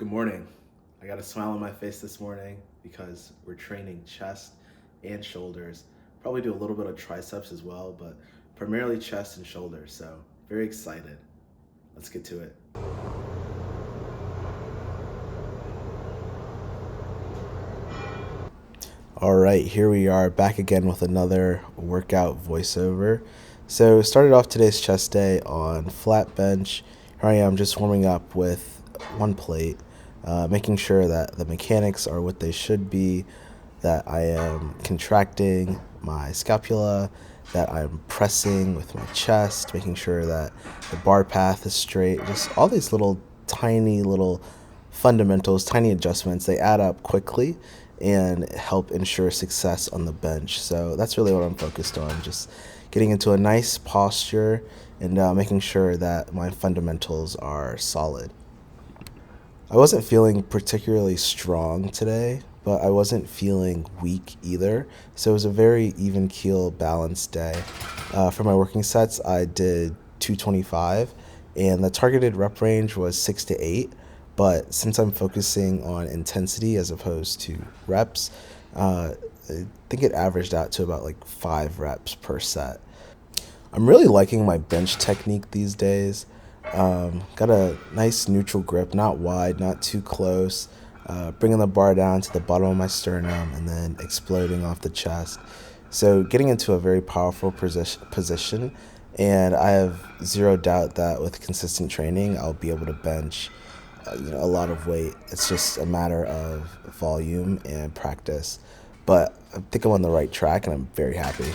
Good morning. I got a smile on my face this morning because we're training chest and shoulders. Probably do a little bit of triceps as well, but primarily chest and shoulders. So, very excited. Let's get to it. All right, here we are back again with another workout voiceover. So, started off today's chest day on flat bench. Here I am just warming up with one plate, making sure that the mechanics are what they should be, that I am contracting my scapula, that I'm pressing with my chest, making sure that the bar path is straight. Just all these tiny little fundamentals, tiny adjustments, they add up quickly and help ensure success on the bench. So that's really what I'm focused on, just getting into a nice posture and making sure that my fundamentals are solid. I wasn't feeling particularly strong today, but I wasn't feeling weak either. So it was a very even keel, balanced day. For my working sets, I did 225, and the targeted rep range was 6 to 8. But since I'm focusing on intensity as opposed to reps, I think it averaged out to about like 5 reps per set. I'm really liking my bench technique these days. Got a nice neutral grip, not wide, not too close. Bringing the bar down to the bottom of my sternum and then exploding off the chest. So getting into a very powerful position, and I have zero doubt that with consistent training, I'll be able to bench, a lot of weight. It's just a matter of volume and practice. But I think I'm on the right track, and I'm very happy.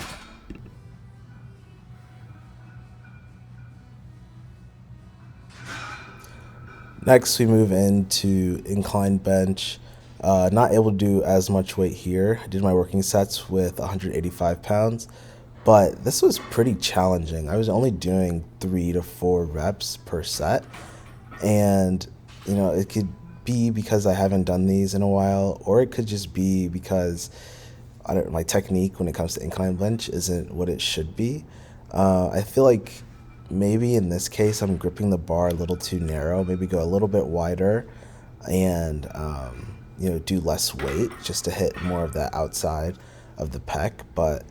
Next, we move into incline bench. Not able to do as much weight here. I did my working sets with 185 pounds, but this was pretty challenging. I was only doing 3 to 4 reps per set, and it could be because I haven't done these in a while, or it could just be because my technique when it comes to incline bench isn't what it should be. I feel like maybe in this case I'm gripping the bar a little too narrow. Maybe go a little bit wider and do less weight just to hit more of that outside of the pec. But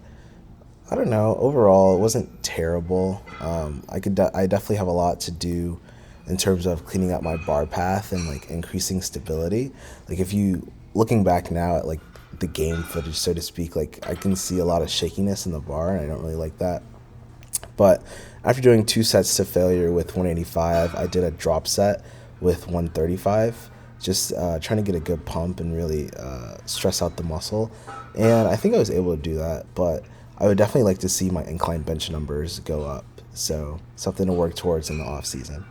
I don't know. Overall, it wasn't terrible. I definitely have a lot to do in terms of cleaning up my bar path and like increasing stability. Like if you looking back now at like the game footage, so to speak, like I can see a lot of shakiness in the bar, and I don't really like that. But after doing 2 sets to failure with 185, I did a drop set with 135, just trying to get a good pump and really stress out the muscle. And I think I was able to do that, but I would definitely like to see my incline bench numbers go up. So something to work towards in the off season.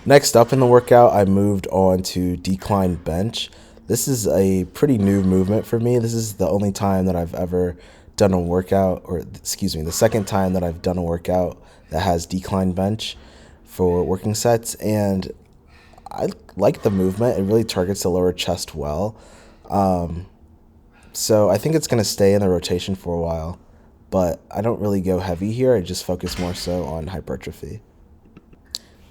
Next up in the workout, I moved on to decline bench. This is a pretty new movement for me. This is the only time that I've ever done a workout, or excuse me, the second time that I've done a workout that has decline bench for working sets. And I like the movement. It really targets the lower chest well. So I think it's going to stay in the rotation for a while. But I don't really go heavy here. I just focus more so on hypertrophy.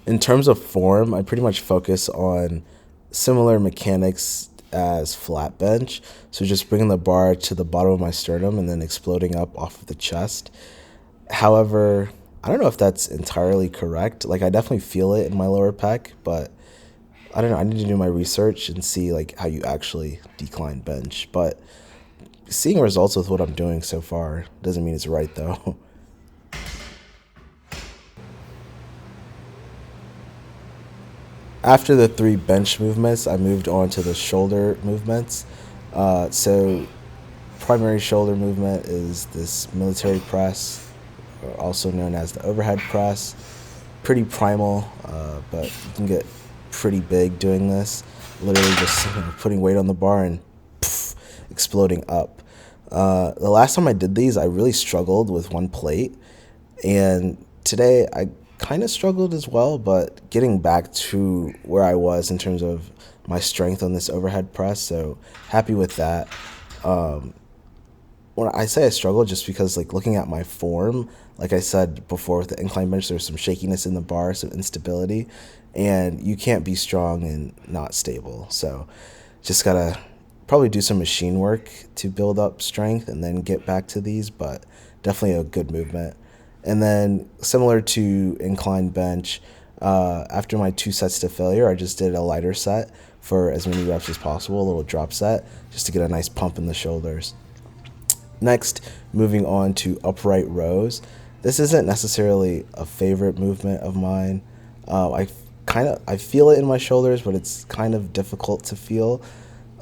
In terms of form, I pretty much focus on similar mechanics as flat bench. So just bringing the bar to the bottom of my sternum and then exploding up off of the chest. However, I don't know if that's entirely correct. Like I definitely feel it in my lower pec, but I don't know. I need to do my research and see like how you actually decline bench. But seeing results with what I'm doing so far doesn't mean it's right though. After the 3 bench movements, I moved on to the shoulder movements. So primary shoulder movement is this military press, or also known as the overhead press. Pretty primal, but you can get pretty big doing this. Literally just putting weight on the bar and poof, exploding up. The last time I did these, I really struggled with one plate, and today I kind of struggled as well, but getting back to where I was in terms of my strength on this overhead press, so happy with that. Um, when I say I struggle, just because like looking at my form, like I said before with the incline bench, there's some shakiness in the bar, some instability, and you can't be strong and not stable. So just gotta probably do some machine work to build up strength and then get back to these, but definitely a good movement. And then similar to incline bench, after my 2 sets to failure, I just did a lighter set for as many reps as possible, a little drop set, just to get a nice pump in the shoulders. Next, moving on to upright rows. This isn't necessarily a favorite movement of mine. I feel it in my shoulders, but it's kind of difficult to feel.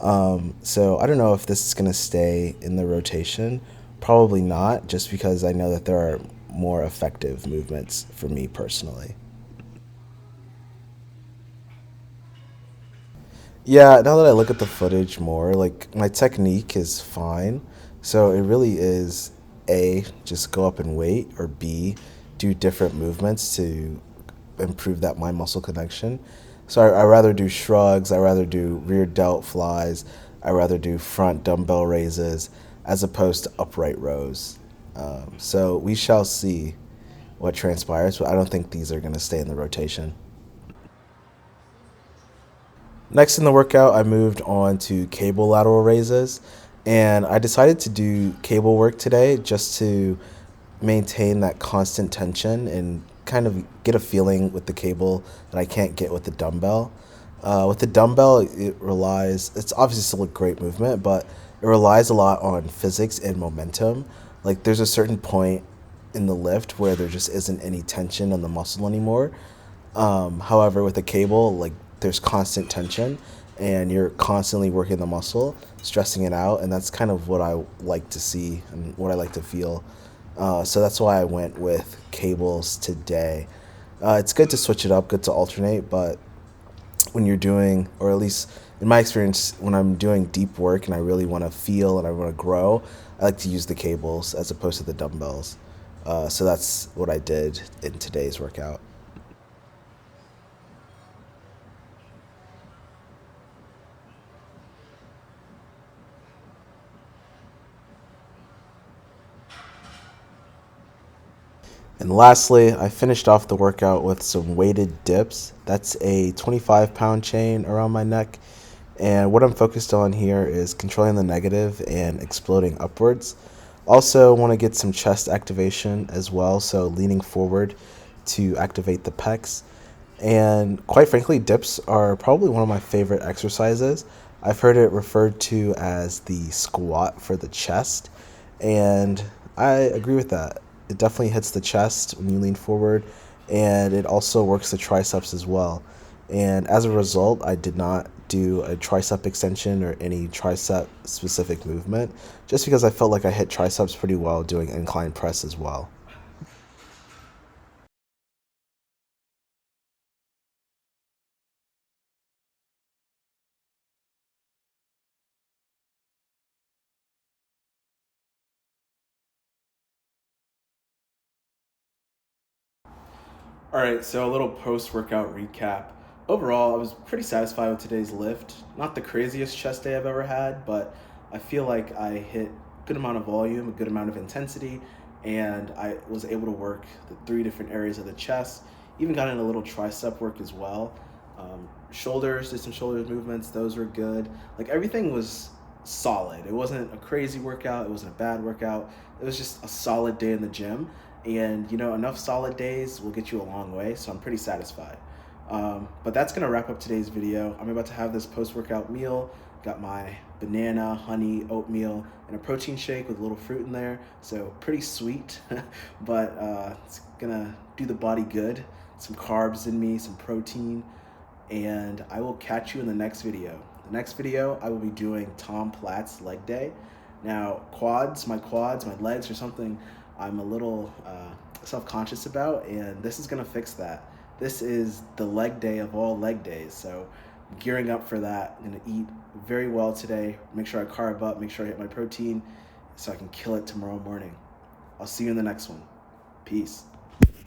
So I don't know if this is gonna stay in the rotation. Probably not, just because I know that there are more effective movements for me personally. Yeah, now that I look at the footage more, like my technique is fine. So it really is A, just go up and wait, or B, do different movements to improve that mind muscle connection. So I rather do shrugs, I rather do rear delt flies, I rather do front dumbbell raises as opposed to upright rows. So we shall see what transpires, but I don't think these are going to stay in the rotation. Next in the workout, I moved on to cable lateral raises, and I decided to do cable work today just to maintain that constant tension and kind of get a feeling with the cable that I can't get with the dumbbell. With the dumbbell, it's obviously still a great movement, but it relies a lot on physics and momentum. Like, there's a certain point in the lift where there just isn't any tension on the muscle anymore. However, with a cable, like there's constant tension and you're constantly working the muscle, stressing it out, and that's kind of what I like to see and what I like to feel. So that's why I went with cables today. It's good to switch it up, good to alternate, but when you're doing, or at least in my experience, when I'm doing deep work and I really want to feel and I want to grow, I like to use the cables as opposed to the dumbbells. So that's what I did in today's workout. And lastly, I finished off the workout with some weighted dips. That's a 25-pound chain around my neck. And what I'm focused on here is controlling the negative and exploding upwards. Also, want to get some chest activation as well, so leaning forward to activate the pecs. And quite frankly, dips are probably one of my favorite exercises. I've heard it referred to as the squat for the chest, and I agree with that. It definitely hits the chest when you lean forward, and it also works the triceps as well. And as a result, I did not do a tricep extension or any tricep specific movement, just because I felt like I hit triceps pretty well doing incline press as well. All right, so a little post workout recap. Overall, I was pretty satisfied with today's lift. Not the craziest chest day I've ever had, but I feel like I hit a good amount of volume, a good amount of intensity, and I was able to work the 3 different areas of the chest. Even got in a little tricep work as well. Shoulders, did some shoulder movements, those were good. Like everything was solid. It wasn't a crazy workout, it wasn't a bad workout. It was just a solid day in the gym, and enough solid days will get you a long way, so I'm pretty satisfied. But that's gonna wrap up today's video. I'm about to have this post-workout meal. Got my banana, honey, oatmeal, and a protein shake with a little fruit in there, so pretty sweet. But it's gonna do the body good. Some carbs in me, some protein, and I will catch you in the next video. The next video, I will be doing Tom Platt's leg day. Now, my legs are something I'm a little self-conscious about, and this is gonna fix that. This is the leg day of all leg days, so I'm gearing up for that. I'm gonna eat very well today, make sure I carb up, make sure I hit my protein, so I can kill it tomorrow morning. I'll see you in the next one. Peace.